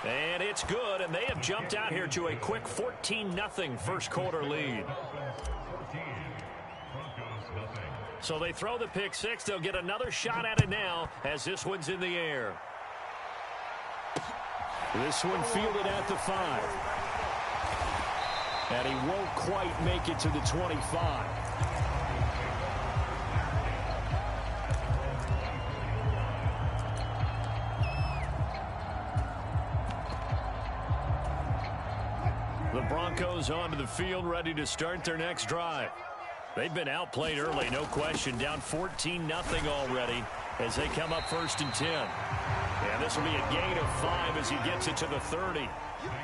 And it's good, and they have jumped out here to a quick 14-0 first quarter lead. So they throw the pick six. They'll get another shot at it now as this one's in the air. This one fielded at the 5. And he won't quite make it to the 25. The Broncos onto the field, ready to start their next drive. They've been outplayed early, no question. Down 14-0 already as they come up 1st and 10. And this will be a gain of 5 as he gets it to the 30.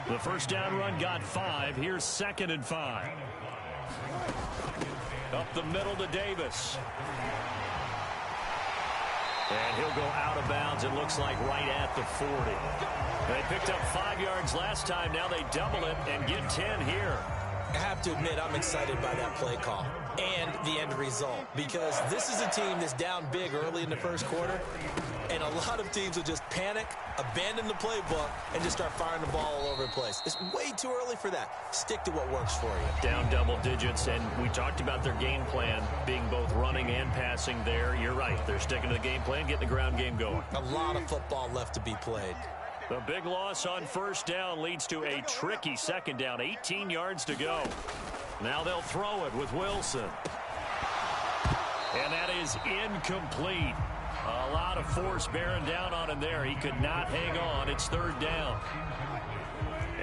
The first down run got 5. Here's 2nd and 5. Up the middle to Davis. And he'll go out of bounds, it looks like, right at the 40. They picked up 5 yards last time. Now they double it and get 10 here. I have to admit, I'm excited by that play call and the end result, because this is a team that's down big early in the first quarter, and a lot of teams will just panic, abandon the playbook, and just start firing the ball all over the place. It's way too early for that. Stick to what works for you. Down double digits, and we talked about their game plan being both running and passing there. You're right. They're sticking to the game plan, getting the ground game going. A lot of football left to be played. The big loss on first down leads to a tricky second down. 18 yards to go. Now they'll throw it with Wilson. And that is incomplete. A lot of force bearing down on him there. He could not hang on. It's 3rd down.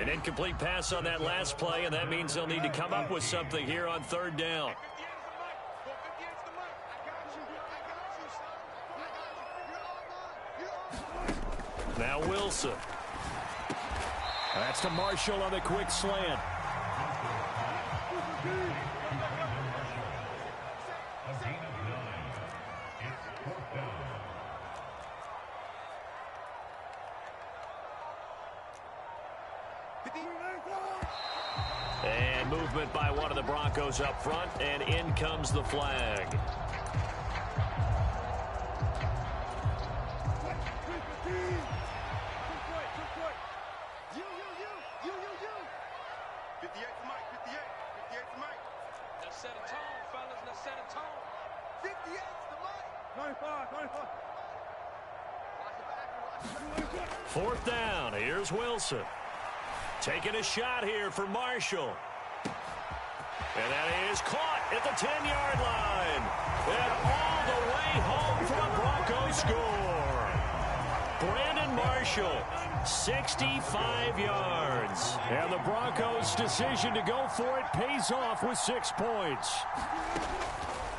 An incomplete pass on that last play, and that means they'll need to come up with something here on 3rd down. Now Wilson. That's to Marshall on the quick slant. And movement by one of the Broncos up front, and in comes the flag. Fourth down. Here's Wilson. Taking a shot here for Marshall. And that is caught at the 10-yard line. And all the way home for the Broncos score. Brandon Marshall, 65 yards. And the Broncos' decision to go for it pays off with 6 points.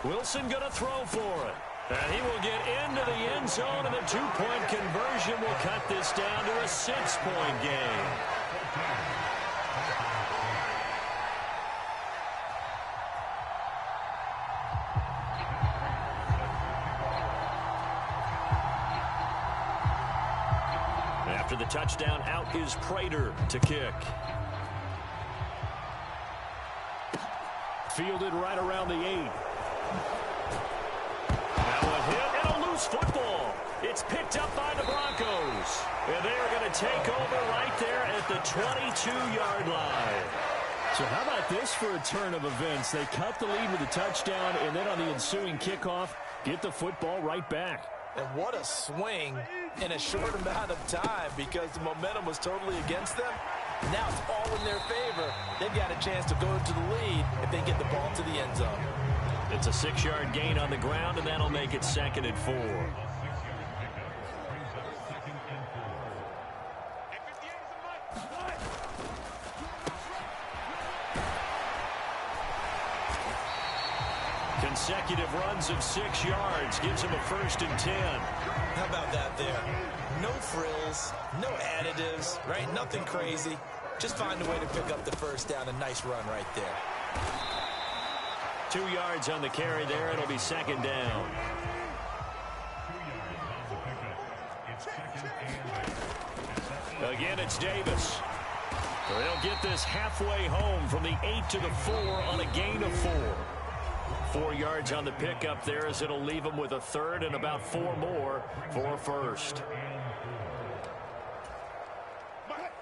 Wilson going to throw for it. And he will get into the end zone, and the 2-point conversion will cut this down to a 6-point game. After the touchdown, out is Prater to kick. Fielded right around the 8. Football. It's picked up by the Broncos. And they are going to take over right there at the 22-yard line. So how about this for a turn of events? They cut the lead with a touchdown, and then on the ensuing kickoff, get the football right back. And what a swing in a short amount of time, because the momentum was totally against them. Now it's all in their favor. They've got a chance to go to the lead if they get the ball to the end zone. It's a 6-yard gain on the ground, and that'll make it 2nd and 4. Consecutive runs of 6 yards gives him a 1st and 10. How about that there? No frills, no additives, right? Nothing crazy. Just find a way to pick up the first down. A nice run right there. 2 yards on the carry there. It'll be 2nd down. Again, it's Davis. They'll get this halfway home from the 8 to the 4 on a gain of 4. 4 yards on the pickup there, as it'll leave them with a 3rd and about 4 more for a 1st.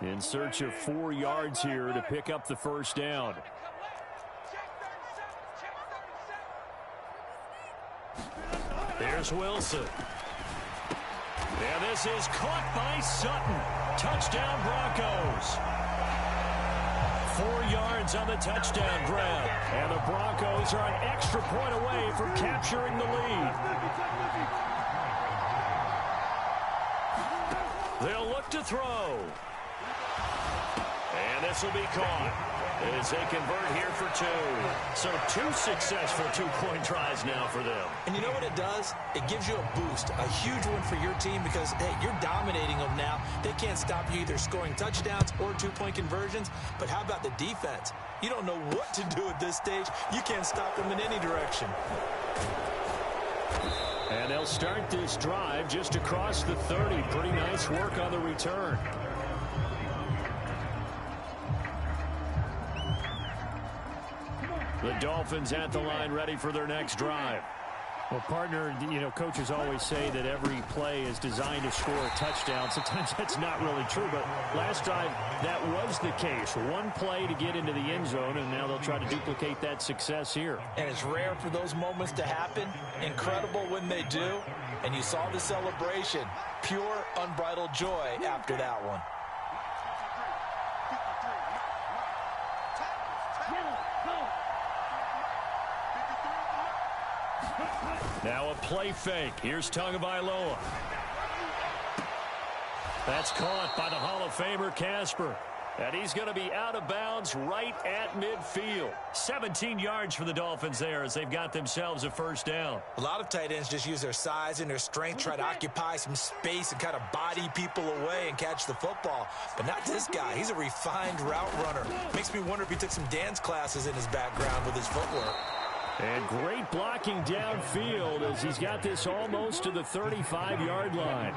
In search of 4 yards here to pick up the first down. Here's Wilson. And this is caught by Sutton. Touchdown Broncos. 4 yards on the touchdown grab. And the Broncos are an extra point away from capturing the lead. They'll look to throw. And this will be caught as they convert here for 2. So 2 successful 2-point tries now for them. And you know what it does? It gives you a boost, a huge one for your team because, hey, you're dominating them now. They can't stop you either scoring touchdowns or 2-point conversions. But how about the defense? You don't know what to do at this stage. You can't stop them in any direction. And they'll start this drive just across the 30. Pretty nice work on the return. The Dolphins at the line ready for their next drive. Well, partner, you know, coaches always say that every play is designed to score a touchdown. Sometimes that's not really true, but last drive, that was the case. 1 play to get into the end zone, and now they'll try to duplicate that success here. And it's rare for those moments to happen. Incredible when they do. And you saw the celebration. Pure, unbridled joy after that one. Now a play fake. Here's Tagovailoa. That's caught by the Hall of Famer Casper. And he's going to be out of bounds right at midfield. 17 yards for the Dolphins there as they've got themselves a first down. A lot of tight ends just use their size and their strength, try to occupy some space and kind of body people away and catch the football. But not this guy. He's a refined route runner. Makes me wonder if he took some dance classes in his background with his footwork. And great blocking downfield as he's got this almost to the 35-yard line.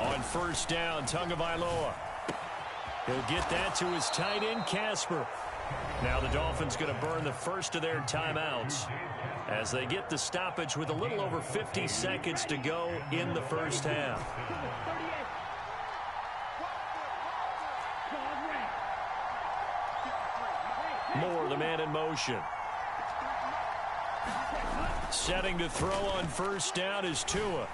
On first down, Tagovailoa. He'll get that to his tight end, Casper. Now the Dolphins going to burn the first of their timeouts as they get the stoppage with a little over 50 seconds to go in the first half. Moore, the man in motion. Setting to throw on first down is Tua.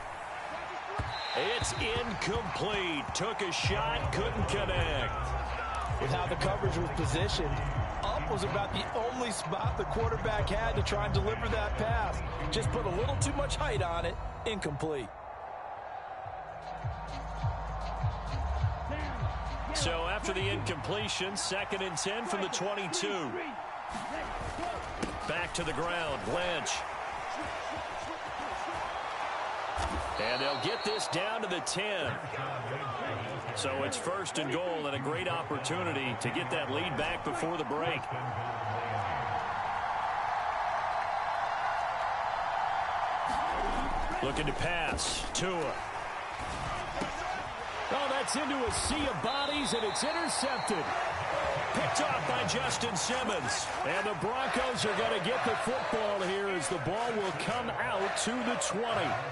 It's incomplete. Took a shot, couldn't connect. With how the coverage was positioned, up was about the only spot the quarterback had to try and deliver that pass. Just put a little too much height on it. Incomplete. So after the incompletion, 2nd and 10 from the 22. Back to the ground, Blanche. And they'll get this down to the 10. So it's 1st and goal and a great opportunity to get that lead back before the break. Looking to pass. Tua. Oh, that's into a sea of bodies, and it's intercepted. Picked off by Justin Simmons. And the Broncos are going to get the football here as the ball will come out to the 20.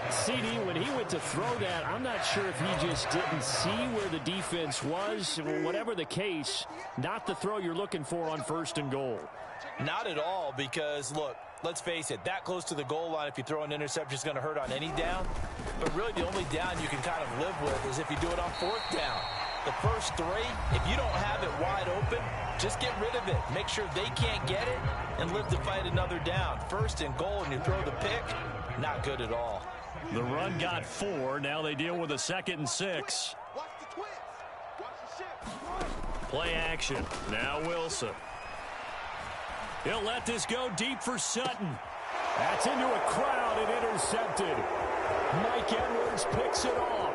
CD, when he went to throw that, I'm not sure if he just didn't see where the defense was. Whatever the case, not the throw you're looking for on 1st and goal. Not at all, because, look, let's face it, that close to the goal line, if you throw an interception, is going to hurt on any down. But really, the only down you can kind of live with is if you do it on 4th down. The first 3, if you don't have it wide open, just get rid of it. Make sure they can't get it and live to fight another down. 1st and goal, and you throw the pick, not good at all. The run got 4. Now they deal with a 2nd and 6. Play action. Now Wilson. He'll let this go deep for Sutton. That's into a crowd and intercepted. Mike Edwards picks it off.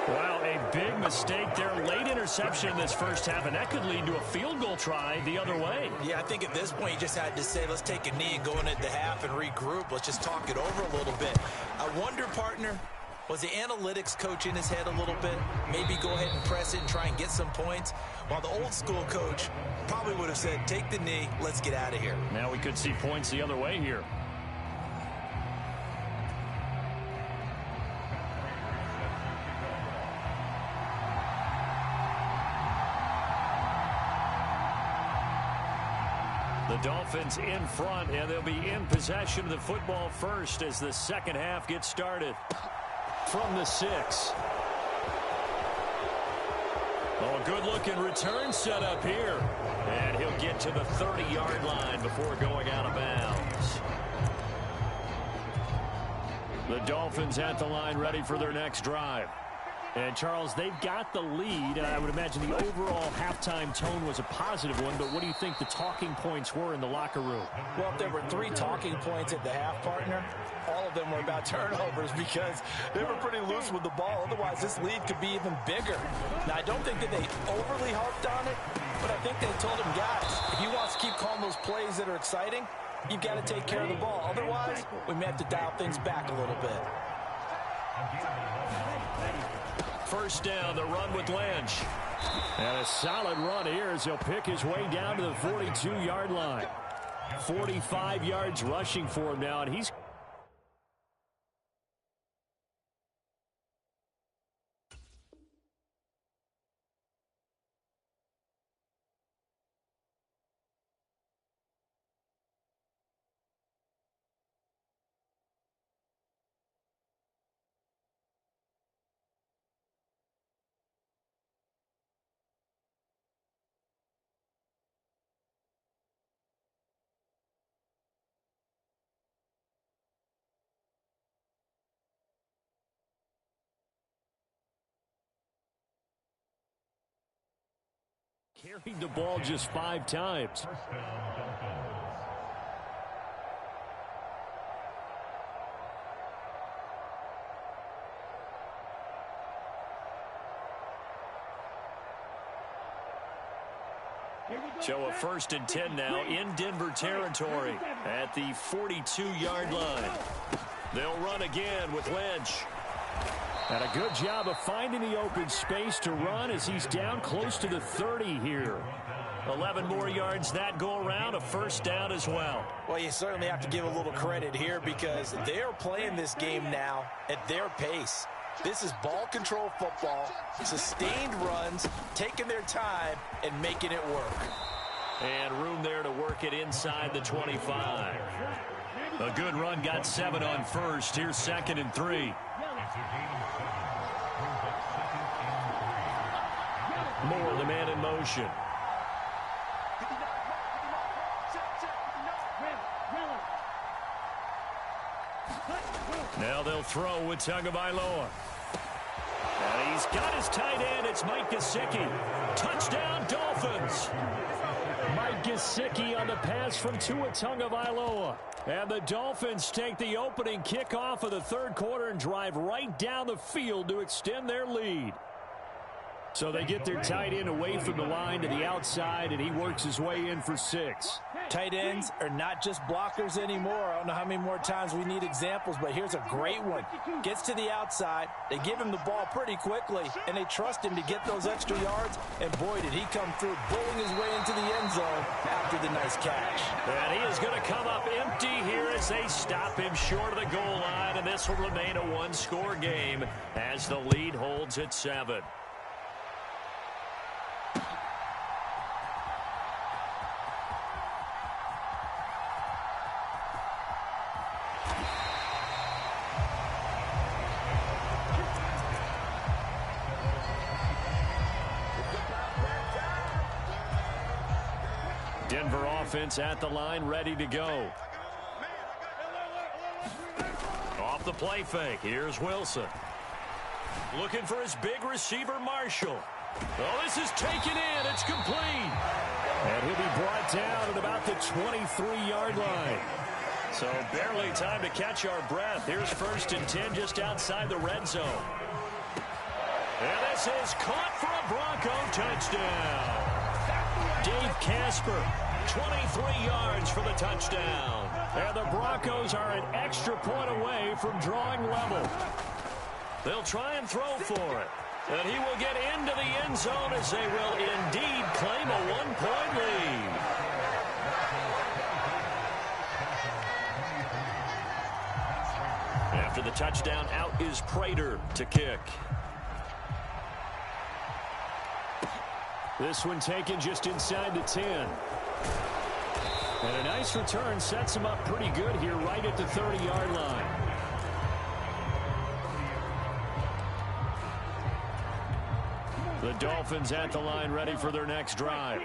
Wow, a big mistake there. Late interception in this first half, and that could lead to a field goal try the other way. Yeah, I think at this point you just had to say, let's take a knee and go into the half and regroup. Let's just talk it over a little bit. I wonder, partner, Was the analytics coach in his head a little bit? Maybe go ahead and press it and try and get some points? While the old school coach probably would have said, take the knee, let's get out of here. Now we could see points the other way here. The Dolphins in front, and they'll be in possession of the football first as the second half gets started. From the 6. Oh, good-looking return set up here. And he'll get to the 30-yard line before going out of bounds. The Dolphins at the line ready for their next drive. And, Charles, they've got the lead. I would imagine the overall halftime tone was a positive one, but what do you think the talking points were in the locker room? Well, if there were 3 talking points at the half, partner, all of them were about turnovers because they were pretty loose with the ball. Otherwise, this lead could be even bigger. Now, I don't think that they overly harped on it, but I think they told him, guys, if you want to keep calling those plays that are exciting, you've got to take care of the ball. Otherwise, we may have to dial things back a little bit. First down, the run with Lynch. And a solid run here as he'll pick his way down to the 42-yard line. 45 yards rushing for him now, and he's... carried the ball just 5 times. So a 1st and 10 now in Denver territory at the 42-yard line. They'll run again with Lynch. And a good job of finding the open space to run as he's down close to the 30 here. 11 more yards that go around, a first down as well. Well, you certainly have to give a little credit here because they're playing this game now at their pace. This is ball control football, sustained runs, taking their time and making it work. And room there to work it inside the 25. A good run, got 7 on first. Here's 2nd and 3. Moore, the man in motion. Now they'll throw with Tagovailoa. And he's got his tight end. It's Mike Gesicki. Touchdown, Dolphins. Mike Gesicki on the pass from Tua Tagovailoa. And the Dolphins take the opening kickoff of the 3rd quarter and drive right down the field to extend their lead. So they get their tight end away from the line to the outside, and he works his way in for 6. Tight ends are not just blockers anymore. I don't know how many more times we need examples, but here's a great one. Gets to the outside, they give him the ball pretty quickly, and they trust him to get those extra yards, and boy, did he come through, bowling his way into the end zone after the nice catch. And he is going to come up empty here as they stop him short of the goal line, and this will remain a 1-score game as the lead holds at 7. Denver offense at the line, ready to go. Off the play fake, here's Wilson. Looking for his big receiver, Marshall. Oh, this is taken in. It's complete. And he'll be brought down at about the 23-yard line. So barely time to catch our breath. Here's 1st and 10 just outside the red zone. And this is caught for a Bronco touchdown. Dave Casper, 23 yards for the touchdown. And the Broncos are an extra point away from drawing level. They'll try and throw for it. And he will get into the end zone as they will indeed claim a one-point lead. After the touchdown, out is Prater to kick. This one taken just inside the 10. And a nice return sets him up pretty good here right at the 30-yard line. The Dolphins at the line ready for their next drive.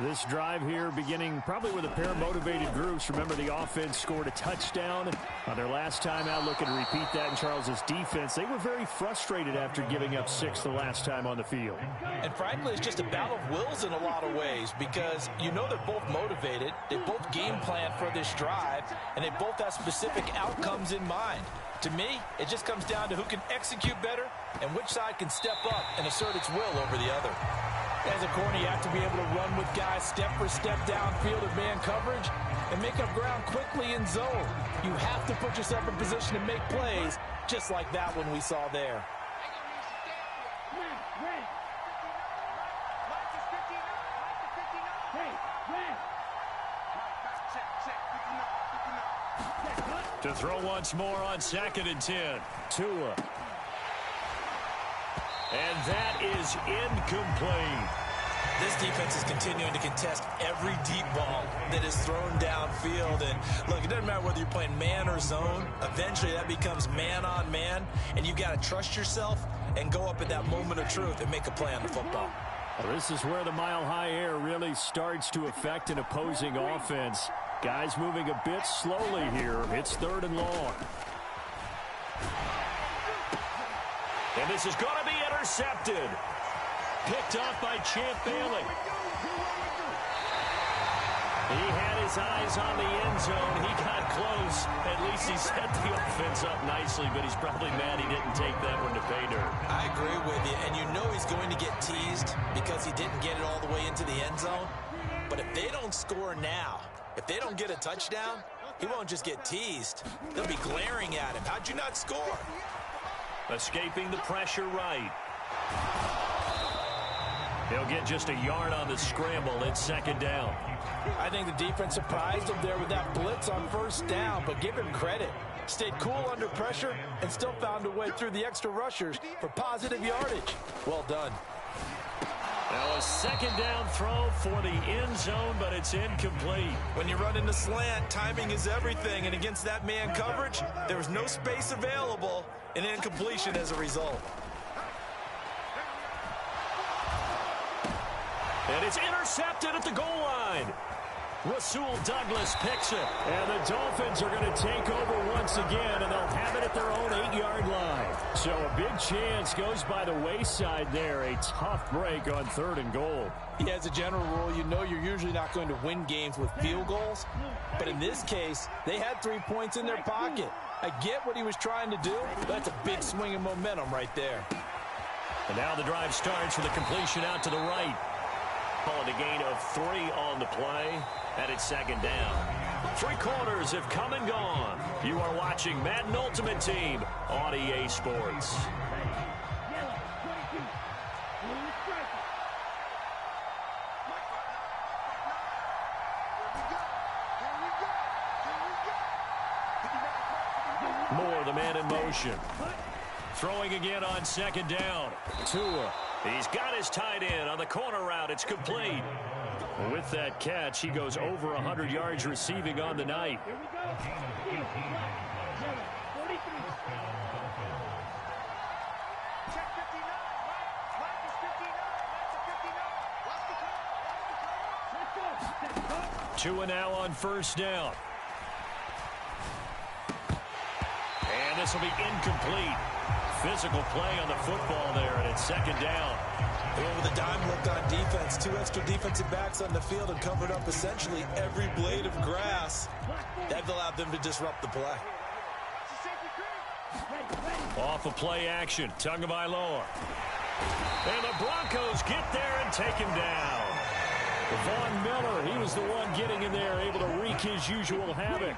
This drive here beginning probably with a pair of motivated groups. Remember, the offense scored a touchdown on their last time out, looking to repeat that in Charles's defense. They were very frustrated after giving up 6 the last time on the field. And frankly, it's just a battle of wills in a lot of ways because you know they're both motivated. They both game plan for this drive, and they both have specific outcomes in mind. To me, it just comes down to who can execute better and which side can step up and assert its will over the other. As a corner, you have to be able to run with guys step for step downfield in man coverage and make up ground quickly in zone. You have to put yourself in position to make plays, just like that one we saw there. To throw once more on 2nd and 10. Tua. And that is incomplete. This defense is continuing to contest every deep ball that is thrown downfield. And look, it doesn't matter whether you're playing man or zone. Eventually that becomes man on man. And you've got to trust yourself and go up at that moment of truth and make a play on the football. Well, this is where the mile-high air really starts to affect an opposing offense. Guys moving a bit slowly here. It's 3rd and long. And this is going to be intercepted. Picked off by Champ Bailey. He had his eyes on the end zone. He got close. At least he set the offense up nicely, but he's probably mad he didn't take that one to pay dirt. I agree with you, and you know he's going to get teased because he didn't get it all the way into the end zone. But if they don't score now, if they don't get a touchdown, he won't just get teased. They'll be glaring at him. How'd you not score? Escaping the pressure right. He'll get just a yard on the scramble. It's 2nd down. I think the defense surprised him there with that blitz on 1st down, but give him credit. Stayed cool under pressure and still found a way through the extra rushers for positive yardage. Well done. Now a 2nd down throw for the end zone, but it's incomplete. When you run into slant, timing is everything, and against that man coverage, there was no space available, and incompletion as a result. And it's intercepted at the goal line. Rasul Douglas picks it. And the Dolphins are going to take over once again, and they'll have it at their own 8-yard line. So a big chance goes by the wayside there. A tough break on 3rd and goal. Yeah, as a general rule, you know you're usually not going to win games with field goals. But in this case, they had 3 points in their pocket. I get what he was trying to do. That's a big swing of momentum right there. And now the drive starts with a completion out to the right. Calling a gain of 3 on the play, and it's 2nd down. 3 quarters have come and gone. You are watching Madden Ultimate Team on EA Sports. Moore, the man in motion. Throwing again on 2nd down. Tua. He's got his tight end on the corner route. It's complete. With that catch, he goes over 100 yards receiving on the night. Tua now on 1st down. And this will be incomplete. Physical play on the football there, and it's 2nd down. They went with a dime look on defense. 2 extra defensive backs on the field and covered up essentially every blade of grass. That allowed them to disrupt the play. Off of play action, Tagovailoa. And the Broncos get there and take him down. Von Miller, he was the one getting in there, able to wreak his usual havoc.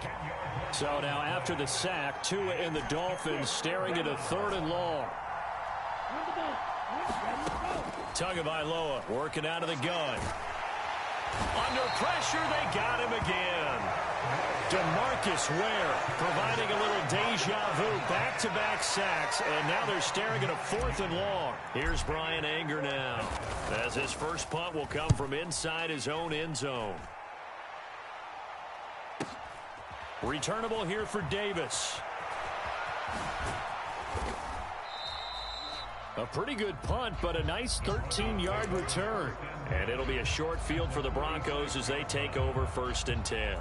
So now after the sack, Tua and the Dolphins staring at a 3rd and long. Tagovailoa working out of the gun. Under pressure, they got him again. DeMarcus Ware providing a little deja vu, back-to-back sacks, and now they're staring at a 4th and long. Here's Bryan Anger now, as his first punt will come from inside his own end zone. Returnable here for Davis. A pretty good punt, but a nice 13-yard return. And it'll be a short field for the Broncos as they take over 1st and 10.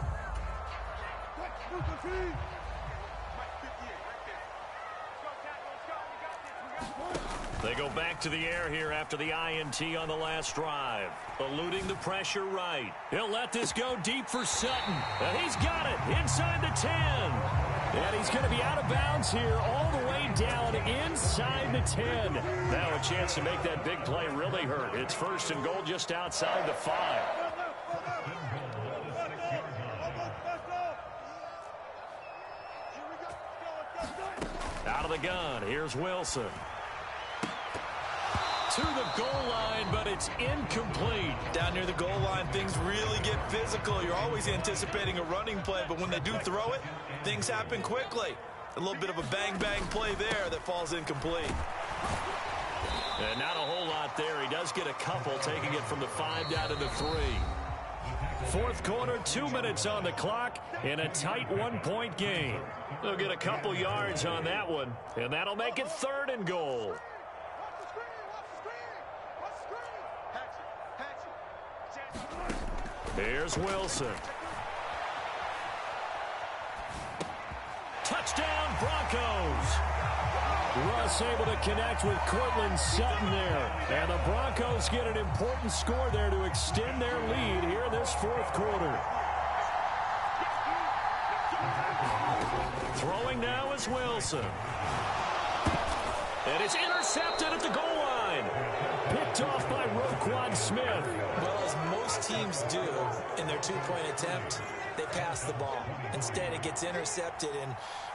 They go back to the air here after the INT on the last drive. Eluding the pressure right. He'll let this go deep for Sutton. And he's got it inside the 10. And he's going to be out of bounds here all the way down inside the 10. Now a chance to make that big play really hurt. It's 1st and goal just outside the 5. Out of the gun, here's Wilson. To the goal line, but it's incomplete. Down near the goal line, things really get physical. You're always anticipating a running play, but when they do throw it, things happen quickly. A little bit of a bang-bang play there that falls incomplete. And not a whole lot there. He does get a couple, taking it from the 5 down to the 3. 4th quarter, 2 minutes on the clock in a tight 1-point game. They'll get a couple yards on that one, and that'll make it 3rd and goal. Here's Wilson. Touchdown, Broncos. Russ able to connect with Courtland Sutton there. And the Broncos get an important score there to extend their lead here in this 4th quarter. Throwing now is Wilson. And it's intercepted at the goal line. Picked off by Roquan Smith. Well, as most teams do in their 2-point attempt, they pass the ball. Instead, it gets intercepted. And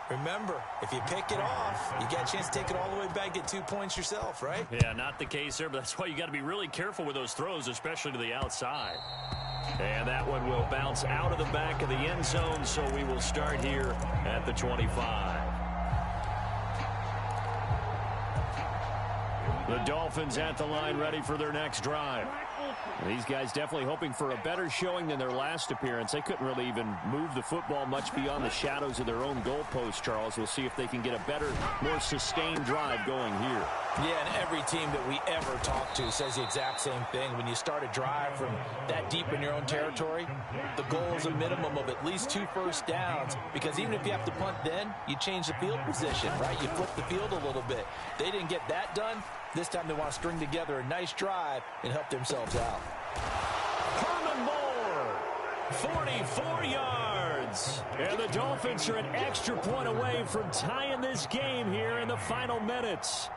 remember, if you pick it off, you get a chance to take it all the way back, get 2 points yourself, right? Yeah, not the case there, but that's why you got to be really careful with those throws, especially to the outside. And that one will bounce out of the back of the end zone, so we will start here at the 25. The Dolphins at the line, ready for their next drive. These guys definitely hoping for a better showing than their last appearance. They couldn't really even move the football much beyond the shadows of their own goalpost, Charles. We'll see if they can get a better, more sustained drive going here. Yeah, and every team that we ever talk to says the exact same thing. When you start a drive from that deep in your own territory, the goal is a minimum of at least 2 first downs, because even if you have to punt then, you change the field position, right? You flip the field a little bit. They didn't get that done. This time they want to string together a nice drive and help themselves out. Herman Moore, 44 yards. And the Dolphins are an extra point away from tying this game here in the final minutes.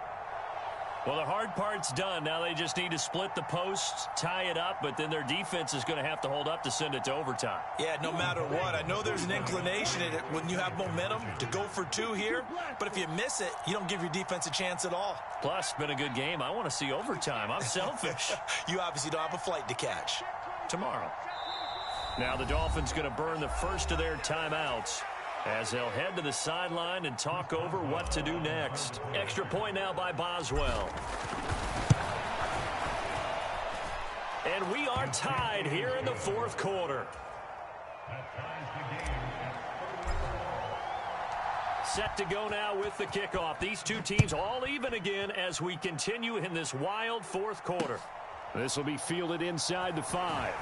Well, the hard part's done. Now they just need to split the posts, tie it up, but then their defense is going to have to hold up to send it to overtime. Yeah, no matter what. I know there's an inclination in it when you have momentum to go for 2 here, but if you miss it, you don't give your defense a chance at all. Plus, been a good game. I want to see overtime. I'm selfish. You obviously don't have a flight to catch. Tomorrow. Now the Dolphins going to burn the first of their timeouts as they'll head to the sideline and talk over what to do next. Extra point now by Boswell. And we are tied here in the 4th quarter. Set to go now with the kickoff. These two teams all even again as we continue in this wild 4th quarter. This will be fielded inside the 5.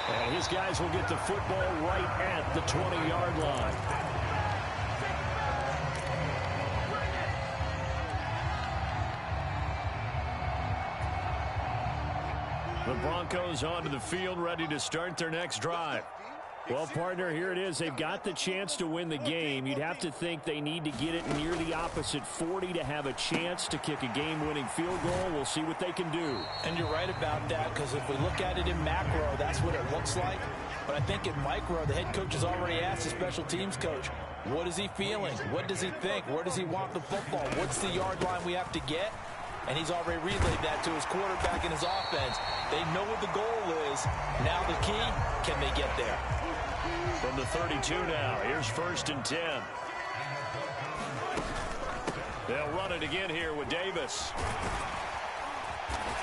And his guys will get the football right at the 20-yard line. The Broncos onto the field, ready to start their next drive. Well, partner, here it is. They've got the chance to win the game. You'd have to think they need to get it near the opposite 40 to have a chance to kick a game-winning field goal. We'll see what they can do. And you're right about that, because if we look at it in macro, that's what it looks like. But I think in micro, the head coach has already asked the special teams coach, what is he feeling? What does he think? Where does he want the football? What's the yard line we have to get? And he's already relayed that to his quarterback and his offense. They know what the goal is. Now the key, can they get there? From the 32 now, here's 1st and 10. They'll run it again here with Davis.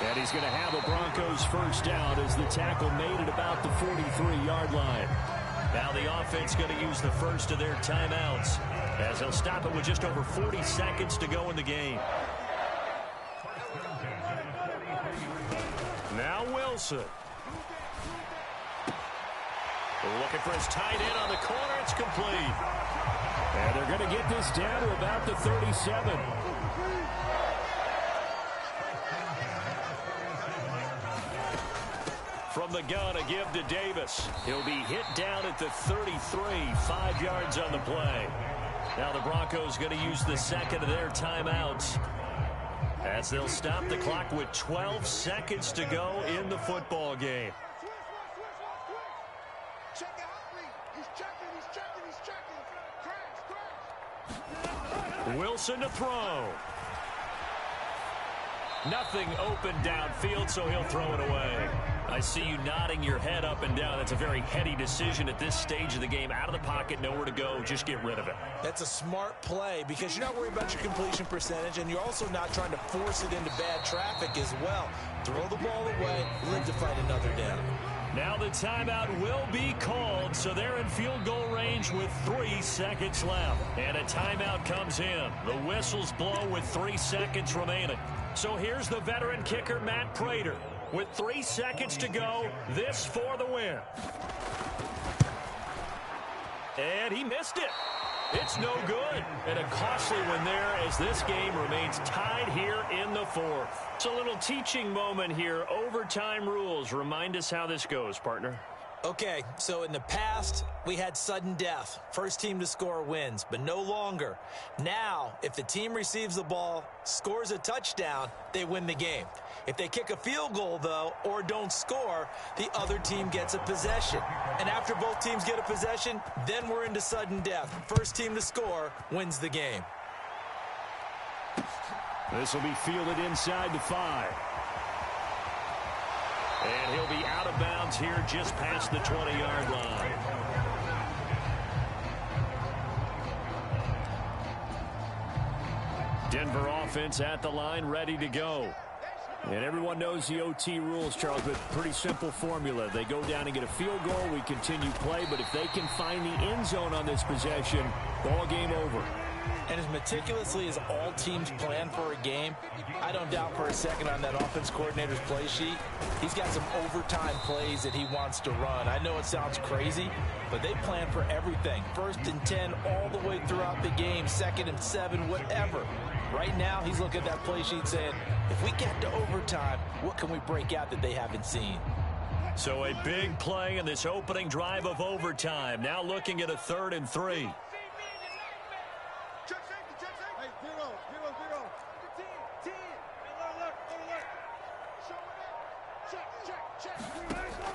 And he's going to have a Broncos first down as the tackle made it about the 43-yard line. Now the offense going to use the first of their timeouts as they'll stop it with just over 40 seconds to go in the game. Now Wilson. Looking for his tight end on the corner. It's complete. And they're going to get this down to about the 37. From the gun, a give to Davis. He'll be hit down at the 33, 5 yards on the play. Now the Broncos going to use the second of their timeouts as they'll stop the clock with 12 seconds to go in the football game. Wilson to throw. Nothing open downfield, so he'll throw it away. I see you nodding your head up and down. That's a very heady decision at this stage of the game. Out of the pocket, nowhere to go. Just get rid of it. That's a smart play because you're not worried about your completion percentage, and you're also not trying to force it into bad traffic as well. Throw the ball away, live to fight another down. Now the timeout will be called, so they're in field goal range with 3 seconds left. And a timeout comes in. The whistles blow with 3 seconds remaining. So here's the veteran kicker, Matt Prater. With 3 seconds to go, this for the win. And he missed it. It's no good. And a costly one there as this game remains tied here in the 4th. It's a little teaching moment here. Overtime rules. Remind us how this goes, partner. Okay, so in the past, we had sudden death. First team to score wins, but no longer. Now, if the team receives the ball, scores a touchdown, they win the game. If they kick a field goal, though, or don't score, the other team gets a possession. And after both teams get a possession, then we're into sudden death. First team to score wins the game. This will be fielded inside the 5. And he'll be out of bounds here just past the 20-yard line. Denver offense at the line, ready to go. And everyone knows the OT rules, Charles, but pretty simple formula. They go down and get a field goal, we continue play, but if they can find the end zone on this possession, ball game over. And as meticulously as all teams plan for a game, I don't doubt for a second on that offense coordinator's play sheet, he's got some overtime plays that he wants to run. I know it sounds crazy, but they plan for everything. 1st and 10 all the way throughout the game, 2nd and 7, whatever. Right now, he's looking at that play sheet saying, if we get to overtime, what can we break out that they haven't seen? So a big play in this opening drive of overtime. Now looking at a 3rd and 3.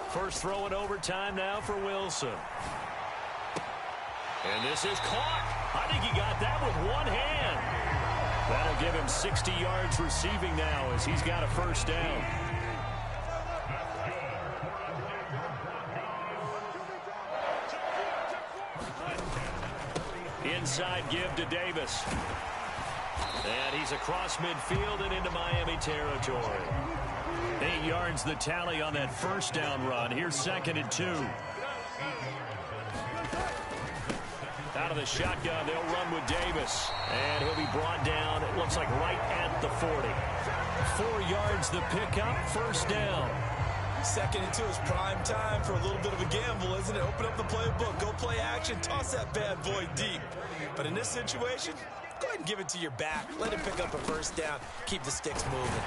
First throw in overtime now for Wilson. And this is caught. I think he got that with one hand. That'll give him 60 yards receiving now as he's got a first down. Inside give to Davis. And he's across midfield and into Miami territory. 8 yards the tally on that first down run. Here's 2nd and 2. Out of the shotgun, they'll run with Davis. And he'll be brought down, it looks like right at the 40. 4 yards the pickup, first down. 2nd and 2 is prime time for a little bit of a gamble, isn't it? Open up the playbook, go play action, toss that bad boy deep. But in this situation, go ahead and give it to your back. Let him pick up a first down, keep the sticks moving.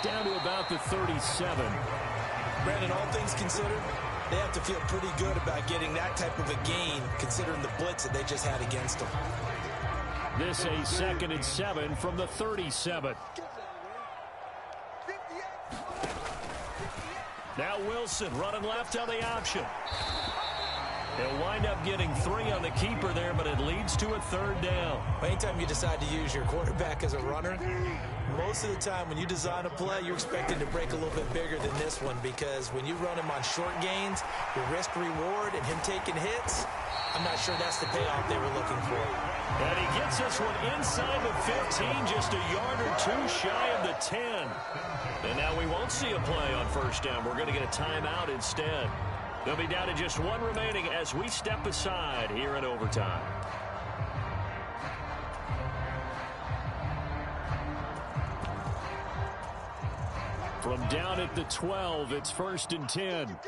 Down to about the 37. Brandon, all things considered, They have to feel pretty good about getting that type of a gain, considering the blitz that they just had against them. This a 2nd and 7 from the 37. Now Wilson running left on the option. He'll wind up getting 3 on the keeper there, but it leads to a 3rd down. Anytime you decide to use your quarterback as a runner, most of the time when you design a play, you're expecting to break a little bit bigger than this one, because when you run him on short gains, your risk-reward and him taking hits, I'm not sure that's the payoff they were looking for. And he gets this one inside the 15, just a yard or 2 shy of the 10. And now we won't see a play on 1st down. We're going to get a timeout instead. They'll be down to just 1 remaining as we step aside here in overtime. From down at the 12, it's 1st and 10.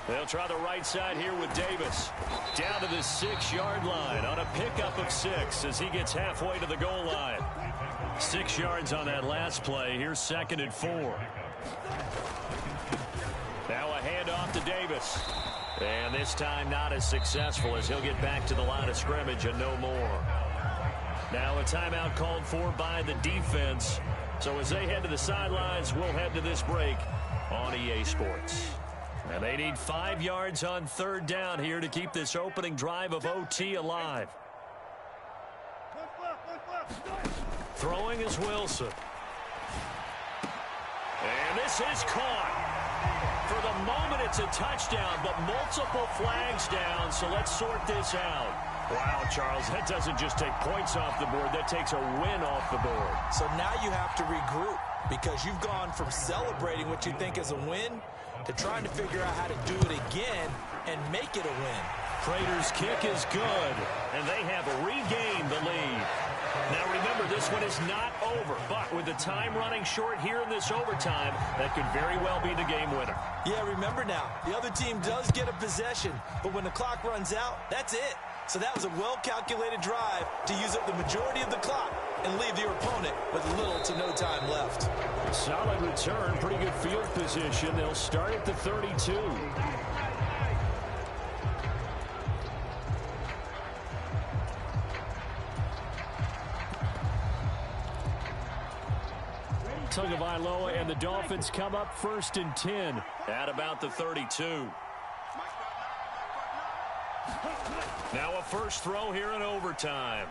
They'll try the right side here with Davis. Down to the 6-yard line on a pickup of 6 as he gets halfway to the goal line. 6 yards on that last play. Here's 2nd and 4. Now a handoff to Davis. And this time not as successful as he'll get back to the line of scrimmage and no more. Now a timeout called for by the defense. So as they head to the sidelines, we'll head to this break on EA Sports. And they need 5 yards on 3rd down here to keep this opening drive of OT alive. Throwing is Wilson. And this is caught. For the moment, it's a touchdown, but multiple flags down, so let's sort this out. Wow, Charles, that doesn't just take points off the board. That takes a win off the board. So now you have to regroup, because you've gone from celebrating what you think is a win to trying to figure out how to do it again and make it a win. Prater's kick is good, and they have regained the lead. Now remember, this one is not over, but with the time running short here in this overtime, that could very well be the game winner. Yeah, remember now, the other team does get a possession, but when the clock runs out, that's it. So that was a well-calculated drive to use up the majority of the clock and leave your opponent with little to no time left. Solid return, pretty good field position. They'll start at the 32. Tagovailoa and the Dolphins come up 1st and 10 at about the 32. Now a first throw here in overtime.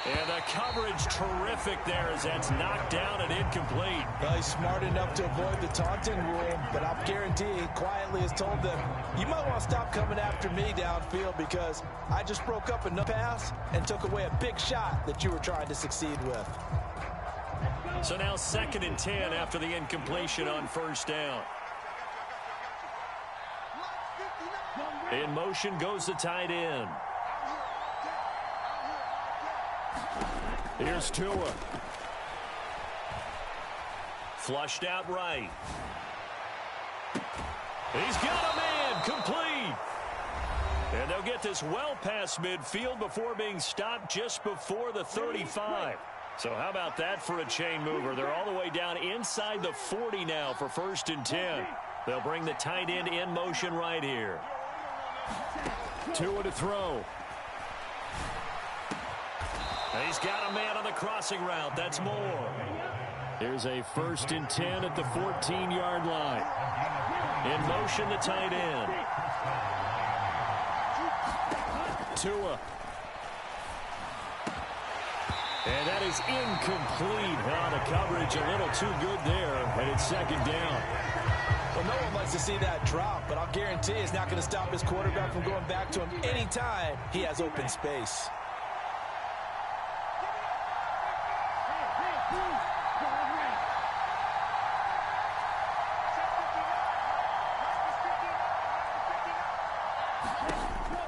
And the coverage terrific there as that's knocked down and incomplete. Well, he's smart enough to avoid the taunting rule, but I'll guarantee he quietly has told them, you might want to stop coming after me downfield because I just broke up a pass and took away a big shot that you were trying to succeed with. So now 2nd and 10 after the incompletion on 1st down. In motion goes the tight end. Here's Tua. Flushed out right. He's got a man complete. And they'll get this well past midfield before being stopped just before the 35. So how about that for a chain mover? They're all the way down inside the 40 now for 1st and 10. They'll bring the tight end in motion right here. Tua to throw. And he's got a man on the crossing route. That's more. Here's a 1st and 10 at the 14-yard line. In motion, the tight end. Tua. And that is incomplete. Well, the coverage a little too good there, and it's 2nd down. Well, no one likes to see that drop, but I'll guarantee it's not going to stop his quarterback from going back to him anytime he has open space.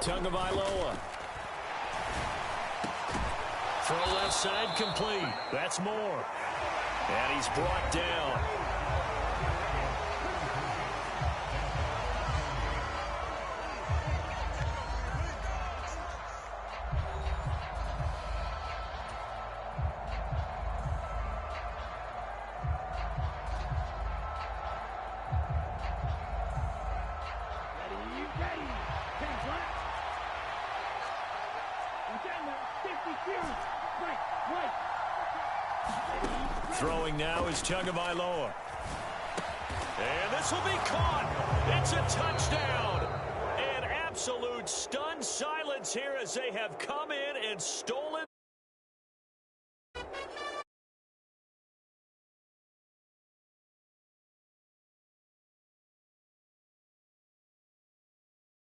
Tagovailoa. Throw left side complete. That's more. And he's brought down. Throwing now is Tagovailoa. And this will be caught. It's a touchdown. An absolute stunned silence here as they have come in and stolen